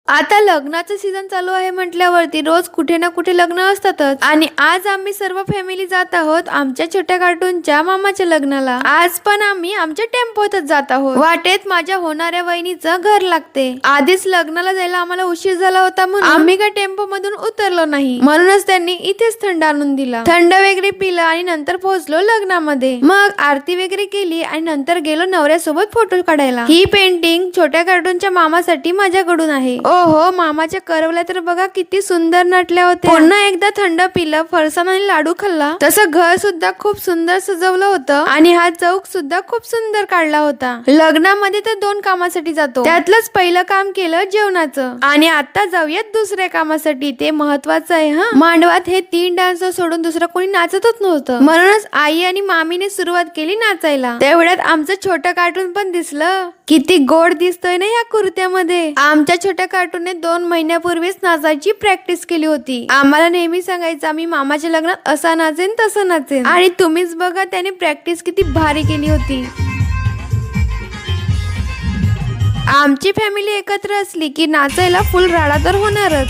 आता लग्नाचं सीझन चालू आहे म्हटल्यावरती रोज कुठे ना कुठे लग्न असतातच आणि आज आम्ही सर्व फॅमिली जात आहोत आमच्या छोट्या कार्टूनच्या मामाच्या लग्नाला। आज पण आम्ही आमच्या टेम्पोतच जात आहोत। वाटेत माझ्या होणाऱ्या वहिनीचं घर लागते। आधीच लग्नाला जायला आम्हाला उशीर झाला होता म्हणून आम्ही काय टेम्पो मधून उतरलो नाही, म्हणूनच त्यांनी इथेच थंड आणून दिला। थंड वगैरे पिलं आणि नंतर पोहोचलो लग्नामध्ये। मग आरती वगैरे केली आणि नंतर गेलो नवऱ्यासोबत फोटो काढायला। ही पेंटिंग छोट्या कार्टूनच्या मामासाठी माझ्याकडून आहे। ओहो, मामाच्या करवल्या तर बघा किती सुंदर नटल्या होत्या। पुन्हा एकदा थंड पिलं, फरसाण आणि लाडू खाल्ला। तसं घर सुद्धा खूप सुंदर सजवलं होतं आणि हा चौक सुद्धा खूप सुंदर काढला होता। लग्नामध्ये तर 2 कामासाठी जातो, त्यातलंच पहिलं काम केलं जेवणाचं आणि आता जाऊयात दुसऱ्या कामासाठी। ते महत्वाचं आहे हा। मांडवात हे 3 डान्स सोडून दुसरं कोणी नाचतच नव्हतं, म्हणूनच आई आणि मामीने सुरुवात केली नाचायला। तेवढ्यात आमचं छोटं कार्टून पण दिसलं। किती गोड दिसतोय ना या कुर्त्यामध्ये। आमच्या छोट्या कार्टूनने 2 महिन्यापूर्वीच नाचायची प्रॅक्टिस केली होती। आम्हाला नेहमी सांगायचं आम्ही मामाच्या लग्नात असा नाचेन तसं नाचेन, आणि तुम्हीच बघा त्याने प्रॅक्टिस किती भारी केली होती। आमची फॅमिली एकत्र असली की नाचायला फुल राडा तर होणारच।